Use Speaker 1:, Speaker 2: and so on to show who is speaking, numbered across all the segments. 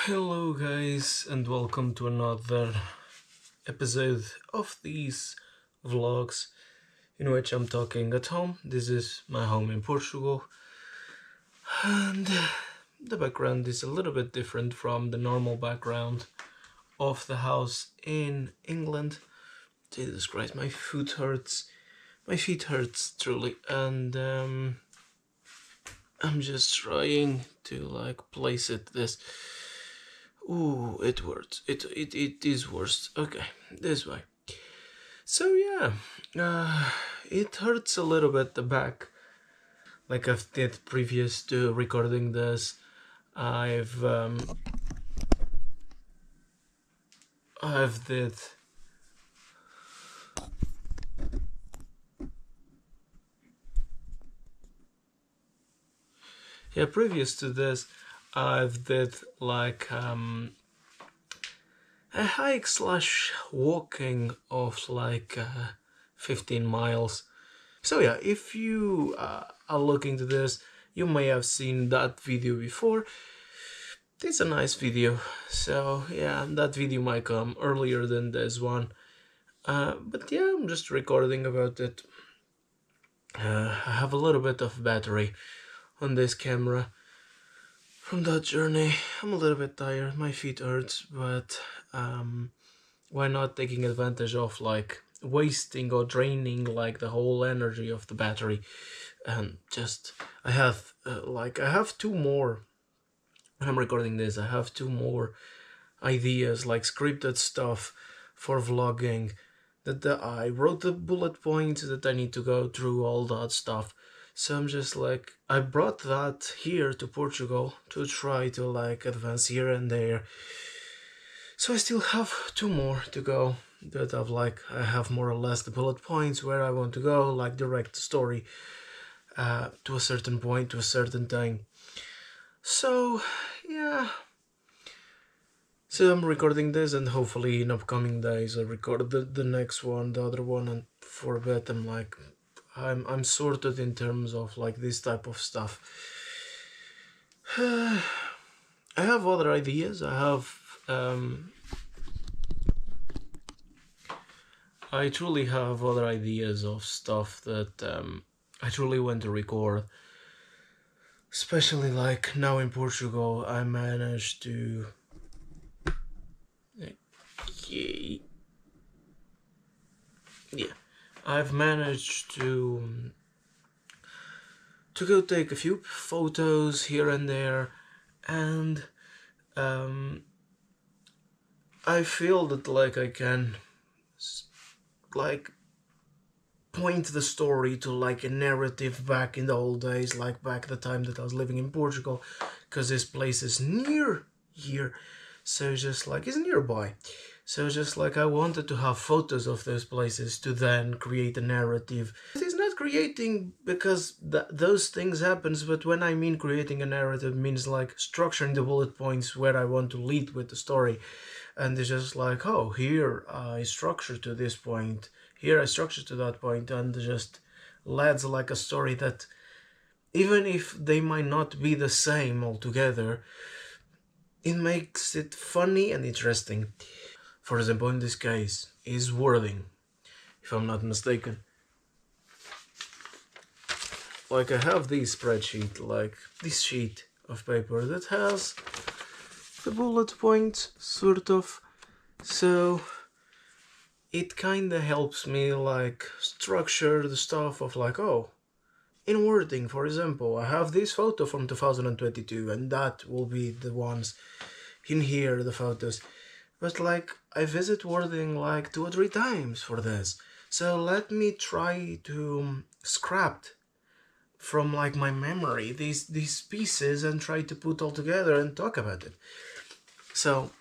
Speaker 1: Hello, guys, and welcome to another episode of these vlogs in which I'm talking at home. This is my home in Portugal, and the background is a little bit different from the normal background of the house in England. Jesus Christ, my foot hurts. My feet hurts truly, and I'm just trying to place it this. Ooh, it works. It is worse. Okay, this way. So yeah, it hurts a little bit the back, like I've did previous to recording this. I've I've did yeah previous to this, I've did a hike slash walking of 15 miles. So yeah, if you are looking to this, you may have seen that video before. It's a nice video, so yeah, that video might come earlier than this one. But yeah, I'm just recording about it. I have a little bit of battery on this camera from that journey. I'm a little bit tired, my feet hurt, but why not taking advantage of wasting or draining the whole energy of the battery? And just I have I have two more. When I'm recording this, I have two more ideas, like scripted stuff for vlogging, that I wrote the bullet points that I need to go through all that stuff. So I'm just I brought that here to Portugal to try to advance here and there. So I still have two more to go that I have more or less the bullet points where I want to go, direct story to a certain point, to a certain thing. So yeah, so I'm recording this, and hopefully in upcoming days I record the next one, the other one, and for a bit I'm sorted in terms of this type of stuff. I have other ideas. I truly have other ideas of stuff that I truly want to record. Especially now in Portugal, I managed to. Okay. Yeah, I've managed to go take a few photos here and there, and I feel that I can point the story to a narrative back in the old days, back the time that I was living in Portugal, because this place is near here, so just it's nearby. So just I wanted to have photos of those places to then create a narrative. It is not creating because those things happens, but when I mean creating a narrative, means structuring the bullet points where I want to lead with the story. And it's just oh, here I structure to this point, here I structure to that point, and just leads a story that, even if they might not be the same altogether, it makes it funny and interesting. For example, in this case, is wording, if I'm not mistaken. I have this spreadsheet, this sheet of paper that has the bullet points, sort of. So it kinda helps me structure the stuff of oh, in wording, for example, I have this photo from 2022, and that will be the ones in here, the photos. But I visit wording 2 or 3 times for this. So let me try to scrap from my memory these pieces and try to put all together and talk about it. So,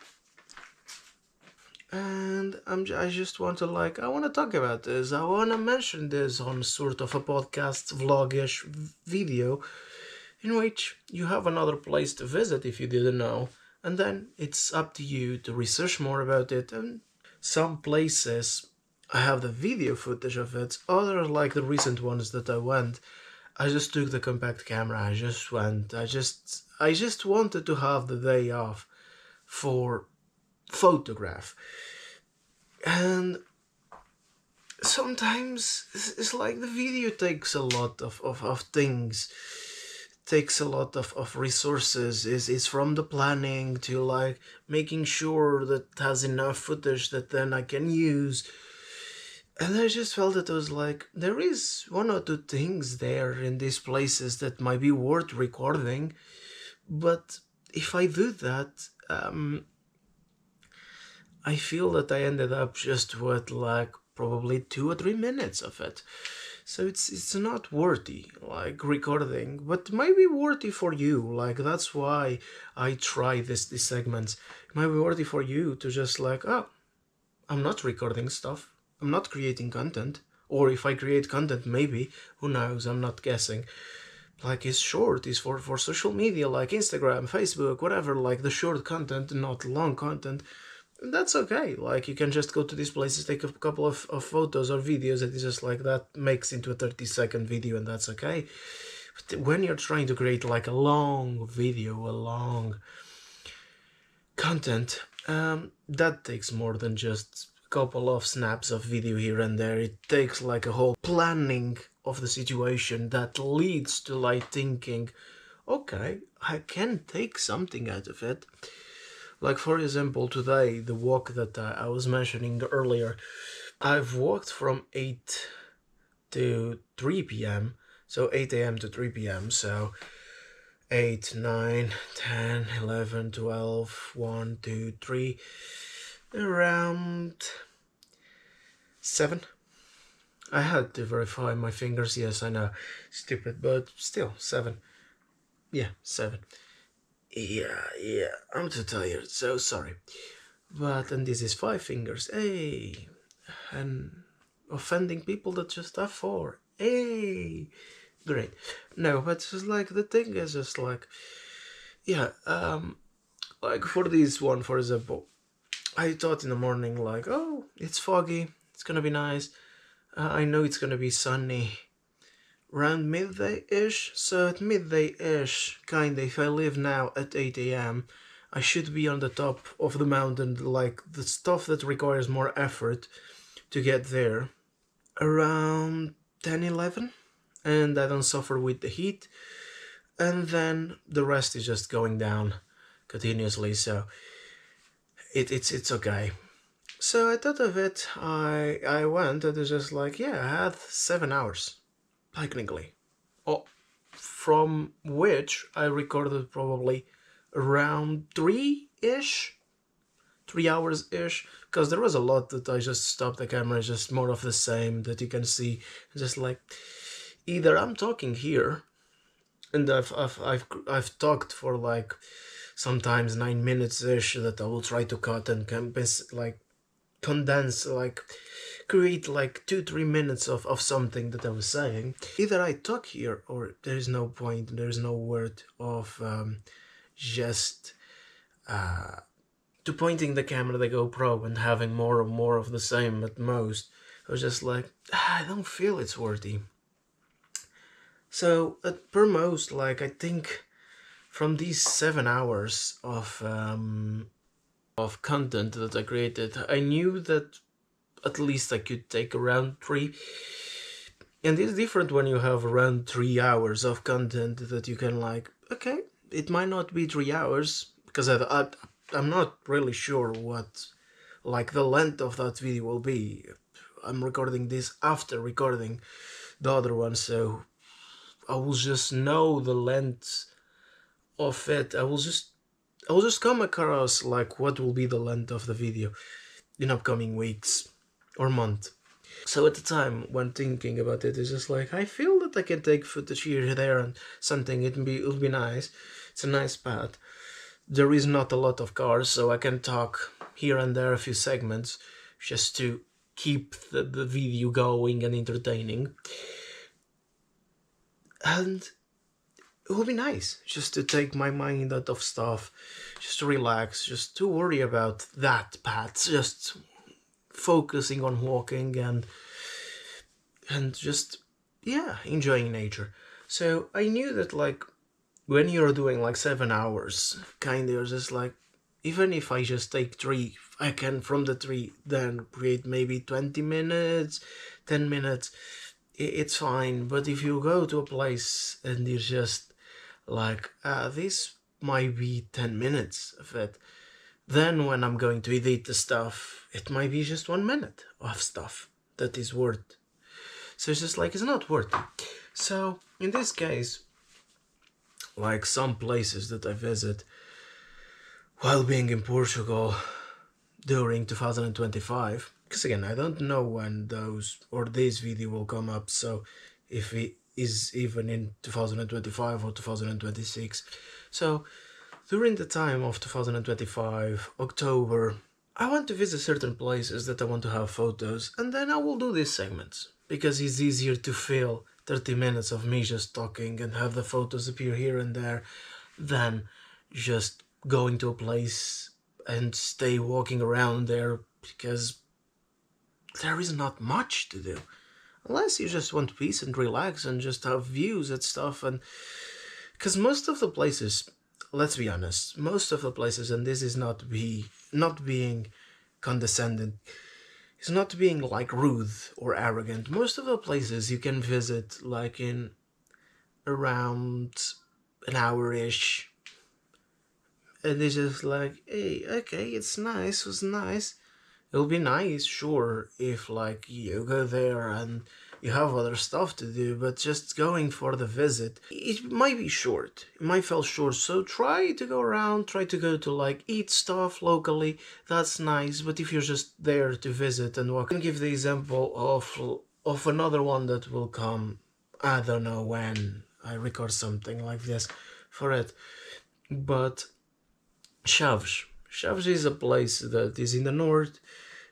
Speaker 1: and I just want to I want to talk about this. I want to mention this on sort of a podcast vlogish video, in which you have another place to visit if you didn't know, and then it's up to you to research more about it. And some places I have the video footage of it, other the recent ones that I went, I just took the compact camera, I just went, I just wanted to have the day off for photograph. And sometimes it's like the video takes a lot of things, takes a lot of resources. Is from the planning to like making sure that it has enough footage that then I can use. And I just felt that it was like, there is one or two things there in these places that might be worth recording, but if I do that, I feel that I ended up just with like probably 2 or 3 minutes of it. So it's not worthy, like recording, but it might be worthy for you. Like that's why I try these segments. It might be worthy for you to just like, oh, I'm not recording stuff. I'm not creating content. Or if I create content, maybe, who knows, I'm not guessing. Like it's short, it's for social media like Instagram, Facebook, whatever, like the short content, not long content. And that's okay. Like you can just go to these places, take a couple of photos or videos that is just like that makes into a 30-second video, and that's okay. But when you're trying to create like a long video, a long content, that takes more than just a couple of snaps of video here and there. It takes like a whole planning of the situation that leads to like thinking, okay, I can take something out of it. Like for example, today, the walk that I was mentioning earlier, I've walked from 8 to 3 p.m. So 8 a.m. to 3 p.m. So 8, 9, 10, 11, 12, 1, 2, 3, around 7. I had to verify my fingers, yes, I know, stupid, but still, 7. Yeah, 7. Yeah, I'm too tired, so sorry. But, and this is 5 fingers, hey, and offending people that just have 4, hey, great. No, but it's just like, the thing is just like, yeah, like for this one, for example, I thought in the morning like, oh, it's foggy, it's gonna be nice, I know it's gonna be sunny, around midday-ish, so at midday-ish, kinda, if I live now at 8 a.m., I should be on the top of the mountain, like the stuff that requires more effort to get there, around 10, 11, and I don't suffer with the heat, and then the rest is just going down continuously, so it's okay. So I thought of it, I went, and it's just like, yeah, I had 7 hours, technically. Oh, from which I recorded probably around 3-ish, 3 hours-ish, because there was a lot that I just stopped the camera, just more of the same that you can see, just like, either I'm talking here, and I've talked for like, sometimes 9 minutes-ish that I will try to cut and condense, like create like 2-3 minutes of something that I was saying. Either I talk here or there is no point, there is no word of just to pointing the camera, the GoPro, and having more and more of the same at most. I was just like, I don't feel it's worthy. So at per most, like I think from these 7 hours of content that I created, I knew that at least I could take around 3. And it's different when you have around 3 hours of content that you can like, okay, it might not be 3 hours, because I'm not really sure what like the length of that video will be. I'm recording this after recording the other one, so I will just know the length of it. I will just come across like what will be the length of the video in upcoming weeks or month. So at the time when thinking about it, it's just like, I feel that I can take footage here, there, and something. It'll be nice. It's a nice path. There is not a lot of cars, so I can talk here and there a few segments just to keep the video going and entertaining. And it would be nice just to take my mind out of stuff, just to relax, just to worry about that path, just focusing on walking and just, yeah, enjoying nature. So I knew that like when you're doing like 7 hours, kind of just like, even if I just take 3, I can from the 3 then create maybe 20 minutes, 10 minutes. It's fine. But if you go to a place and you're just like, this might be 10 minutes of it, then when I'm going to edit the stuff, it might be just 1 minute of stuff that is worth. So it's just like, it's not worth it. So in this case, like some places that I visit while being in Portugal during 2025, because again, I don't know when those or this video will come up, so if it is even in 2025 or 2026. So during the time of 2025, October, I want to visit certain places that I want to have photos, and then I will do these segments, because it's easier to fill 30 minutes of me just talking and have the photos appear here and there than just going to a place and stay walking around there, because there is not much to do. Unless you just want peace and relax and just have views and stuff. And because most of the places, let's be honest, most of the places, and this is not being condescending, it's not being like rude or arrogant. Most of the places you can visit like in around an hour-ish. And it's just like, hey, okay, it's nice, it was nice. It'll be nice, sure, if like you go there and you have other stuff to do, but just going for the visit, it might be short. It might feel short, so try to go around, try to go to like eat stuff locally, that's nice, but if you're just there to visit and walk, I can give the example of another one that will come, I don't know when I record something like this for it, but Chaves. Chaves is a place that is in the north.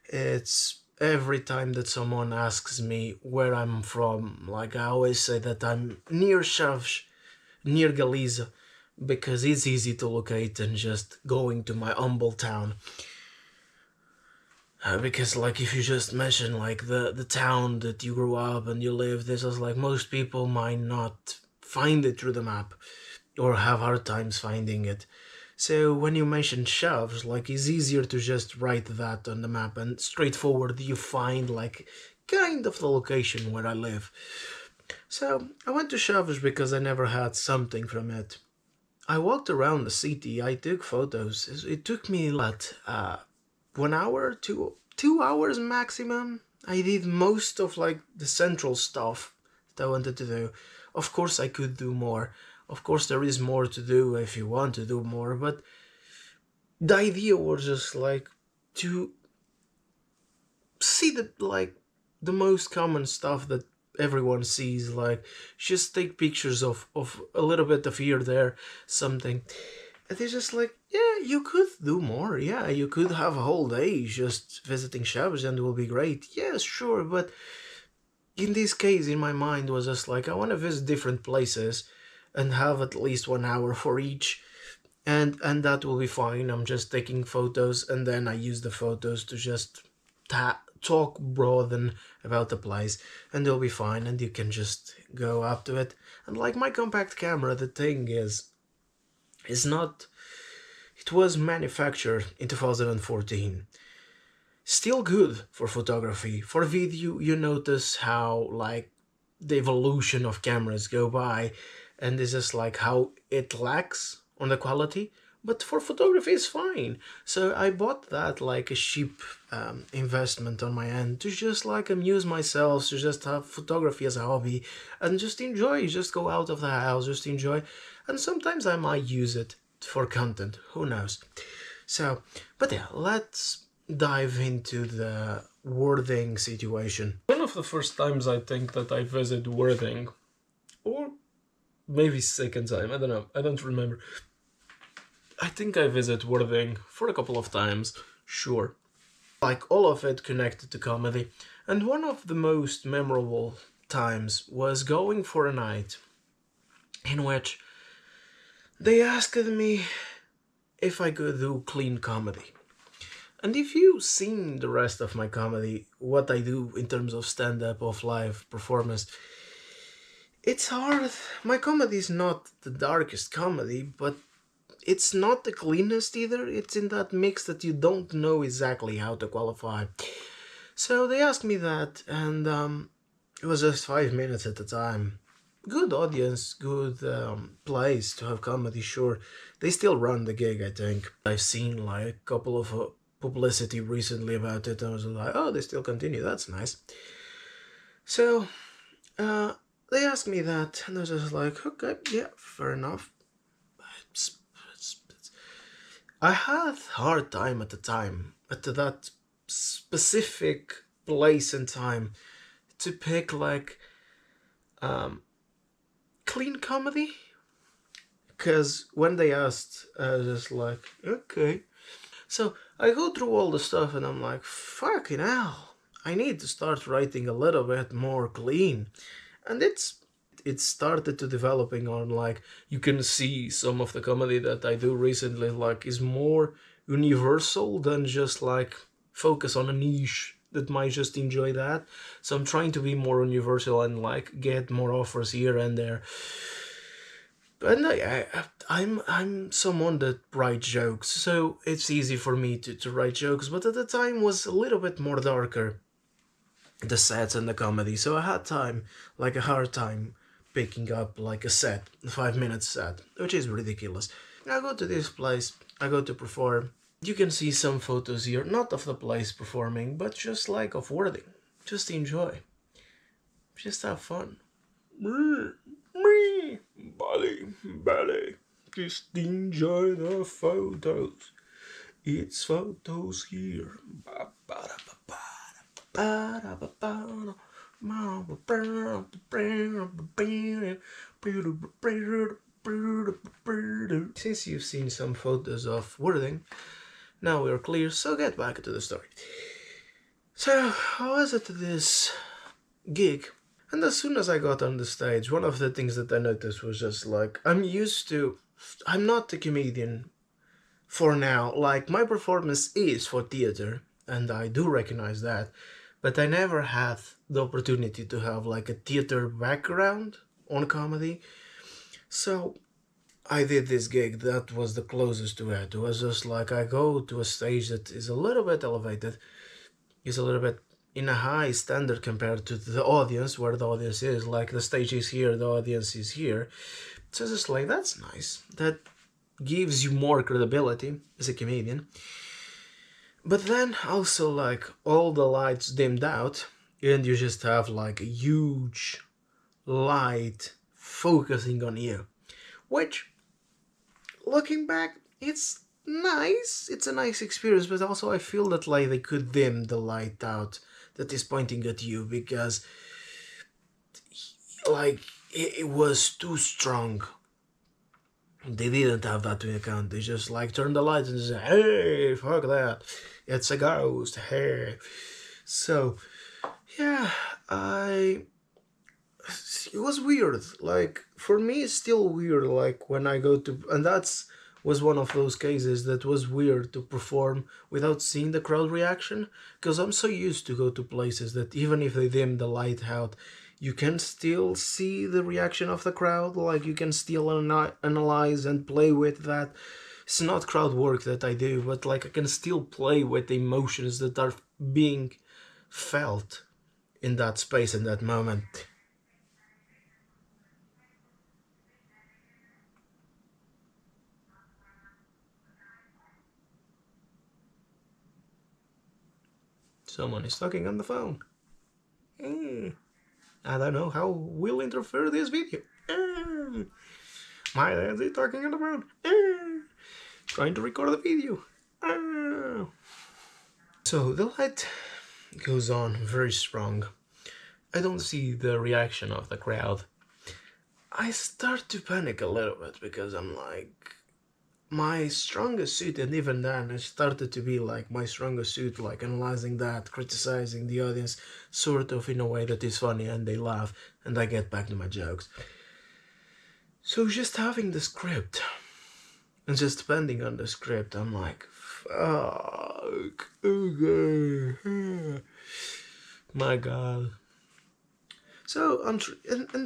Speaker 1: It's every time that someone asks me where I'm from, like I always say that I'm near Chaves, near Galiza, because it's easy to locate and just going to my humble town. Because like if you just mention like the town that you grew up and you live, this is like most people might not find it through the map or have hard times finding it. So when you mention Chaves, like it's easier to just write that on the map and straightforward you find like kind of the location where I live. So I went to Chaves because I never had something from it. I walked around the city, I took photos. It took me what, 1 hour, 2 hours maximum. I did most of like the central stuff that I wanted to do. Of course I could do more. Of course there is more to do if you want to do more, but the idea was just like to see the most common stuff that everyone sees, like just take pictures of a little bit of here, there, something. And it's just like, yeah, you could do more. Yeah, you could have a whole day just visiting shops and it will be great. Yes, sure, but in this case, in my mind, was just like, I want to visit different places and have at least 1 hour for each. And that will be fine. I'm just taking photos and then I use the photos to just talk broaden about the place, and they'll be fine and you can just go up to it. And like my compact camera, the thing is not, it was manufactured in 2014. Still good for photography. For video, you notice how like the evolution of cameras go by, and this is like how it lacks on the quality, but for photography it's fine. So I bought that like a cheap investment on my end to just like amuse myself, to just have photography as a hobby and just enjoy, just go out of the house, just enjoy. And sometimes I might use it for content, who knows. So, but yeah, let's dive into the Worthing situation. One of the first times I think that I visited Worthing, or maybe second time, I don't know, I don't remember. I think I visited Worthing for a couple of times, sure. Like all of it connected to comedy. And one of the most memorable times was going for a night in which they asked me if I could do clean comedy. And if you've seen the rest of my comedy, what I do in terms of stand-up, of live performance, it's hard. My comedy is not the darkest comedy, but it's not the cleanest either. It's in that mix that you don't know exactly how to qualify. So they asked me that, and it was just 5 minutes at the time. Good audience, good place to have comedy, sure. They still run the gig, I think. I've seen like a couple of publicity recently about it, and I was like, oh, they still continue, that's nice. So, they asked me that, and I was just like, okay, yeah, fair enough. I had a hard time at the time, at that specific place and time, to pick like clean comedy. Because when they asked, I was just like, okay. So I go through all the stuff and I'm like, fucking hell, I need to start writing a little bit more clean. And it started to developing on like, you can see some of the comedy that I do recently like is more universal than just like focus on a niche that might just enjoy that. So I'm trying to be more universal and like get more offers here and there. But I'm someone that writes jokes, so it's easy for me to write jokes. But at the time was a little bit more darker, the sets and the comedy. So I had time, like a hard time, picking up like a set, a 5 minute set, which is ridiculous. I go to this place, I go to perform. You can see some photos here, not of the place performing, but just like of Worthing. Just enjoy. Just have fun. Belly. Just enjoy the photos. It's photos here. Since you've seen some photos of Worthing, now we're clear, so get back to the story. So, how was it this gig? And as soon as I got on the stage, one of the things that I noticed was just like, I'm not a comedian for now. Like, my performance is for theater, and I do recognize that, but I never had the opportunity to have like a theater background on comedy. So I did this gig that was the closest to it. It was just like I go to a stage that is a little bit elevated, is a little bit in a high standard compared to the audience, where the audience is. Like the stage is here, the audience is here. So it's just like, that's nice. That gives you more credibility as a comedian. But then also like all the lights dimmed out and you just have like a huge light focusing on you. Which, looking back, it's nice. It's a nice experience, but also I feel that like they could dim the light out that is pointing at you, because like it was too strong. They didn't have that to account. They just like turned the lights and said, hey, fuck that, it's a ghost, hey. So yeah, it was weird. Like for me it's still weird, like when I go to, and that's was one of those cases that was weird to perform without seeing the crowd reaction, because I'm so used to go to places that even if they dim the light out, you can still see the reaction of the crowd, like you can still analyze and play with that. It's not crowd work that I do, but like I can still play with the emotions that are being felt in that space, in that moment. Someone is talking on the phone. I don't know how we'll interfere this video. My dad is talking on the phone. Trying to record the video. So the light goes on very strong. I don't see the reaction of the crowd. I start to panic a little bit, because I'm like, my strongest suit, and even then it started to be like my strongest suit, like analyzing that, criticizing the audience, sort of in a way that is funny, and they laugh, and I get back to my jokes. So just having the script, and just depending on the script, I'm like, fuck, okay, my god. So and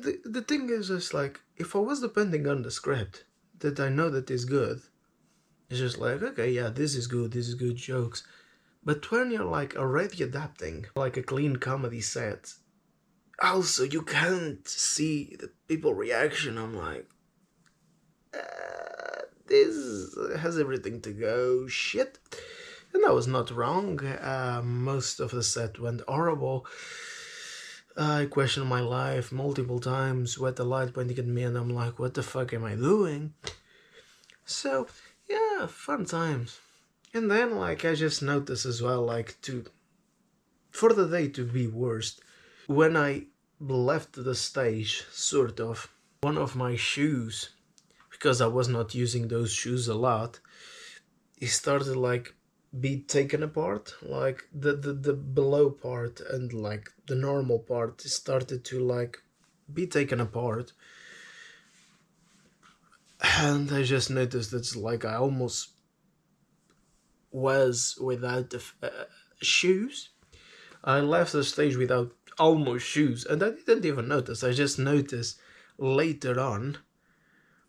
Speaker 1: the thing is just like, if I was depending on the script that I know that is good, It's just like, okay, yeah, this is good jokes. But when you're like already adapting like a clean comedy set, also you can't see the people reaction. I'm like, this has everything to go shit. And I was not wrong. Most of the set went horrible. I questioned my life multiple times with the light pointing at me, and I'm like, what the fuck am I doing? So, yeah, fun times. And then, like, I just noticed as well, like, for the day to be worst, when I left the stage, sort of, one of my shoes, because I was not using those shoes a lot, it started like be taken apart, like the below part and like the normal part started to like be taken apart. And I just noticed it's like I almost was without the shoes. I left the stage without almost shoes, and I didn't even notice. I just noticed later on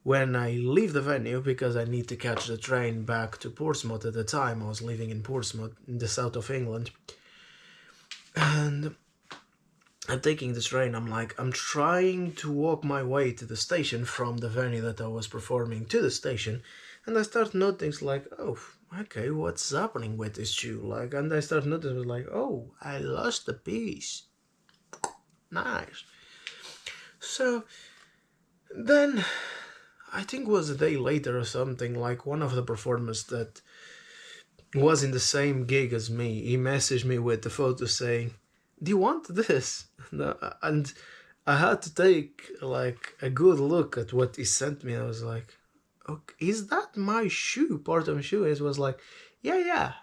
Speaker 1: when I leave the venue, because I need to catch the train back to Portsmouth. At the time I was living in Portsmouth in the south of England, and I'm taking the train. I'm trying to walk my way to the station from the venue that I was performing to the station, and I start noticing like, oh, okay, what's happening with this shoe? Like, and I start noticing like, oh, I lost a piece. Nice. So then I think it was a day later or something, like one of the performers that was in the same gig as me, he messaged me with the photo saying, do you want this? And I had to take like a good look at what he sent me. I was like, okay, is that my shoe, part of my shoe? It was like, yeah,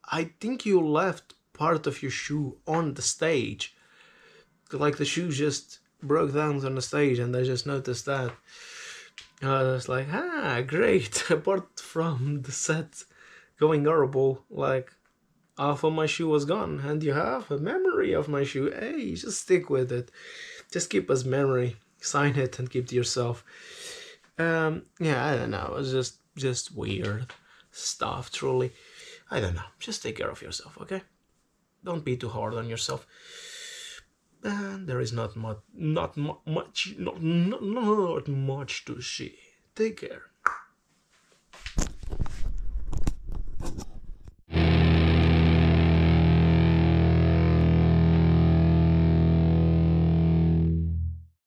Speaker 1: I think you left part of your shoe on the stage. Like the shoe just broke down on the stage, and I just noticed that. I was like, great. Apart from the set going horrible, like half of my shoe was gone, and you have a memory of my shoe. Hey, just stick with it. Just keep as memory. Sign it and keep to yourself. Yeah, I don't know. It was just weird stuff. Truly, I don't know. Just take care of yourself, okay? Don't be too hard on yourself. And there is not much to see. Take care.